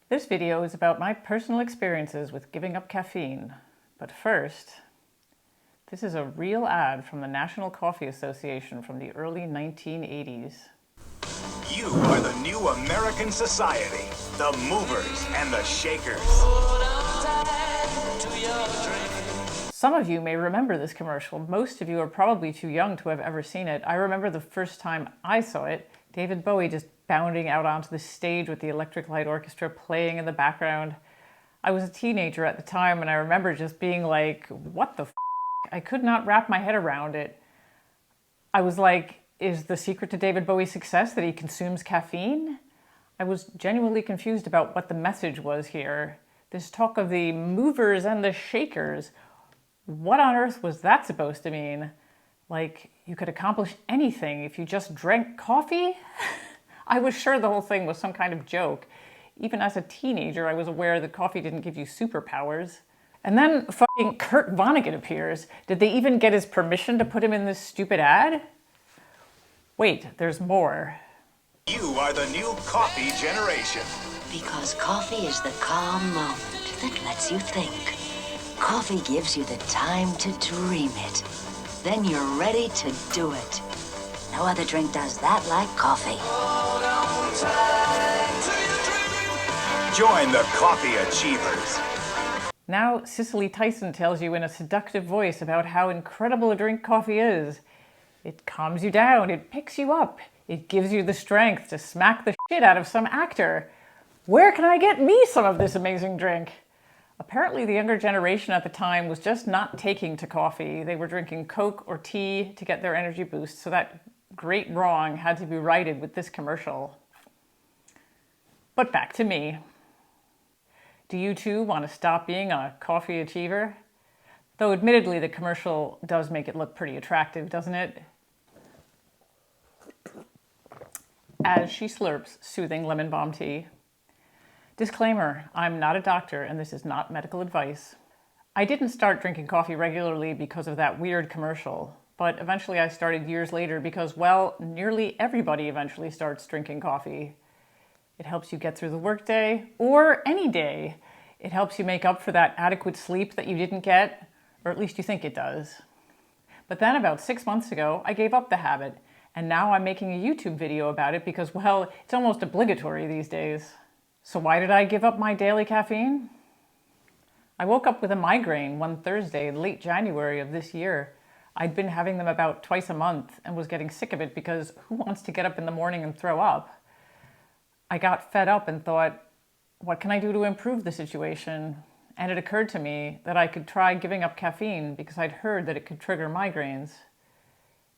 This video is about my personal experiences with giving up caffeine. But first, this is a real ad from the National Coffee Association from the early 1980s. You are the new American society, the movers and the shakers. Some of you may remember this commercial. Most of you are probably too young to have ever seen it. I remember the first time I saw it, David Bowie just bounding out onto the stage with the Electric Light Orchestra playing in the background. I was a teenager at the time, and I remember just being like, what the f***? I could not wrap my head around it. I was like, is the secret to David Bowie's success that he consumes caffeine? I was genuinely confused about what the message was here. This talk of the movers and the shakers. What on earth was that supposed to mean? Like, you could accomplish anything if you just drank coffee? I was sure the whole thing was some kind of joke. Even as a teenager, I was aware that coffee didn't give you superpowers. And then fucking Kurt Vonnegut appears. Did they even get his permission to put him in this stupid ad? Wait, there's more. You are the new coffee generation. Because coffee is the calm moment that lets you think. Coffee gives you the time to dream it. Then you're ready to do it. No other drink does that like coffee. Join the coffee achievers. Now Cicely Tyson tells you in a seductive voice about how incredible a drink coffee is. It calms you down, it picks you up, it gives you the strength to smack the shit out of some actor. Where can I get me some of this amazing drink? Apparently the younger generation at the time was just not taking to coffee. They were drinking Coke or tea to get their energy boost, so that great wrong had to be righted with this commercial. But back to me. Do you too want to stop being a coffee achiever? Though admittedly the commercial does make it look pretty attractive, doesn't it? As she slurps soothing lemon balm tea. Disclaimer, I'm not a doctor and this is not medical advice. I didn't start drinking coffee regularly because of that weird commercial, but eventually I started years later because, well, nearly everybody eventually starts drinking coffee. It helps you get through the workday, or any day. It helps you make up for that adequate sleep that you didn't get, or at least you think it does. But then about 6 months ago, I gave up the habit, and now I'm making a YouTube video about it because, well, it's almost obligatory these days. So why did I give up my daily caffeine? I woke up with a migraine one Thursday in late January of this year. I'd been having them about twice a month and was getting sick of it because who wants to get up in the morning and throw up? I got fed up and thought, what can I do to improve the situation? And it occurred to me that I could try giving up caffeine because I'd heard that it could trigger migraines.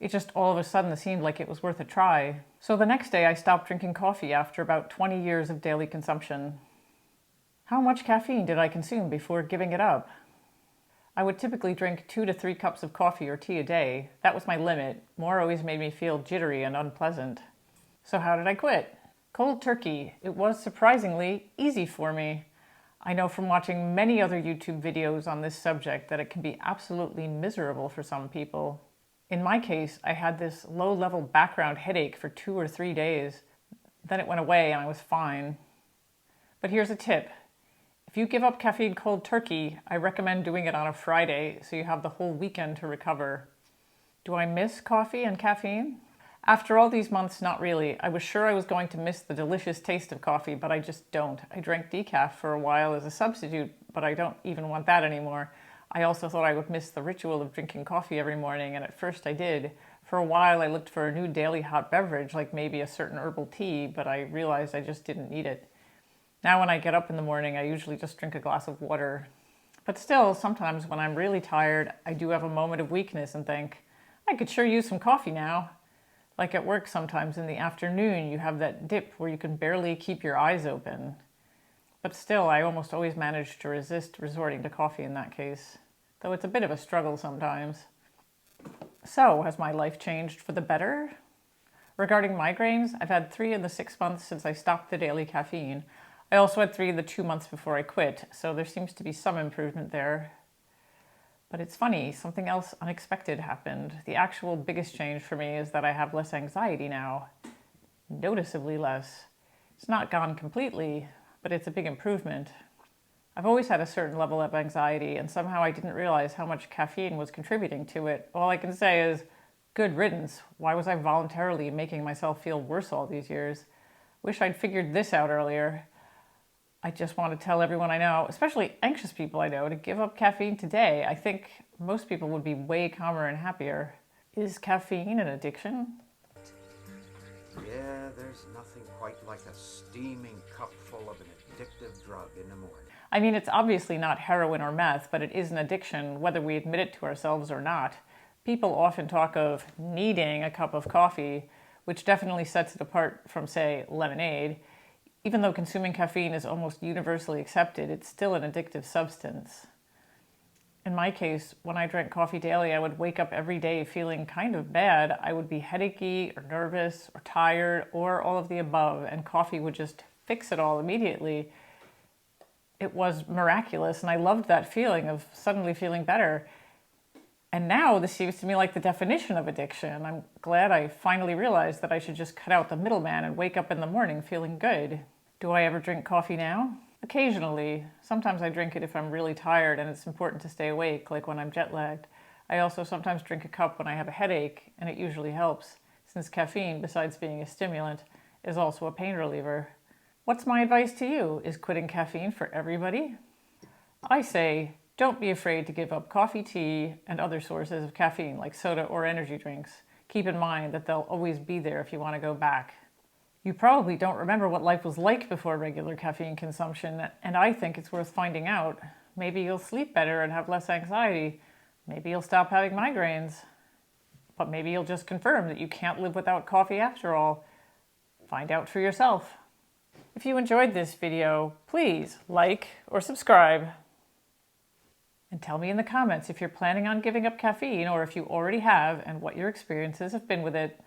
It just all of a sudden seemed like it was worth a try. So the next day I stopped drinking coffee after about 20 years of daily consumption. How much caffeine did I consume before giving it up? I would typically drink 2 to 3 cups of coffee or tea a day. That was my limit. More always made me feel jittery and unpleasant. So how did I quit? Cold turkey. It was surprisingly easy for me. I know from watching many other YouTube videos on this subject that it can be absolutely miserable for some people. In my case, I had this low-level background headache for 2 or 3 days. Then it went away and I was fine. But here's a tip. If you give up caffeine cold turkey, I recommend doing it on a Friday so you have the whole weekend to recover. Do I miss coffee and caffeine? After all these months, not really. I was sure I was going to miss the delicious taste of coffee, but I just don't. I drank decaf for a while as a substitute, but I don't even want that anymore. I also thought I would miss the ritual of drinking coffee every morning, and at first I did. For a while I looked for a new daily hot beverage, like maybe a certain herbal tea, but I realized I just didn't need it. Now when I get up in the morning, I usually just drink a glass of water. But still, sometimes when I'm really tired, I do have a moment of weakness and think, I could sure use some coffee now. Like at work sometimes in the afternoon, you have that dip where you can barely keep your eyes open. But still, I almost always manage to resist resorting to coffee in that case, though it's a bit of a struggle sometimes. So, has my life changed for the better? Regarding migraines, I've had 3 in the 6 months since I stopped the daily caffeine. I also had 3 in the 2 months before I quit, so there seems to be some improvement there. But it's funny, something else unexpected happened. The actual biggest change for me is that I have less anxiety now. Noticeably less. It's not gone completely, but it's a big improvement. I've always had a certain level of anxiety, and somehow I didn't realize how much caffeine was contributing to it. All I can say is, good riddance. Why was I voluntarily making myself feel worse all these years? Wish I'd figured this out earlier. I just want to tell everyone I know, especially anxious people I know, to give up caffeine today. I think most people would be way calmer and happier. Is caffeine an addiction? Yeah, there's nothing quite like a steaming cup full of an addictive drug in the morning. I mean, it's obviously not heroin or meth, but it is an addiction, whether we admit it to ourselves or not. People often talk of needing a cup of coffee, which definitely sets it apart from, say, lemonade. Even though consuming caffeine is almost universally accepted, it's still an addictive substance. In my case, when I drank coffee daily, I would wake up every day feeling kind of bad. I would be headachy or nervous or tired or all of the above, and coffee would just fix it all immediately. It was miraculous, and I loved that feeling of suddenly feeling better. And now this seems to me like the definition of addiction. I'm glad I finally realized that I should just cut out the middleman and wake up in the morning feeling good. Do I ever drink coffee now? Occasionally. Sometimes I drink it if I'm really tired and it's important to stay awake, like when I'm jet lagged. I also sometimes drink a cup when I have a headache, and it usually helps, since caffeine, besides being a stimulant, is also a pain reliever. What's my advice to you? Is quitting caffeine for everybody? I say, don't be afraid to give up coffee, tea, and other sources of caffeine like soda or energy drinks. Keep in mind that they'll always be there if you want to go back. You probably don't remember what life was like before regular caffeine consumption, and I think it's worth finding out. Maybe you'll sleep better and have less anxiety. Maybe you'll stop having migraines. But maybe you'll just confirm that you can't live without coffee after all. Find out for yourself. If you enjoyed this video, please like or subscribe. And tell me in the comments if you're planning on giving up caffeine or if you already have and what your experiences have been with it.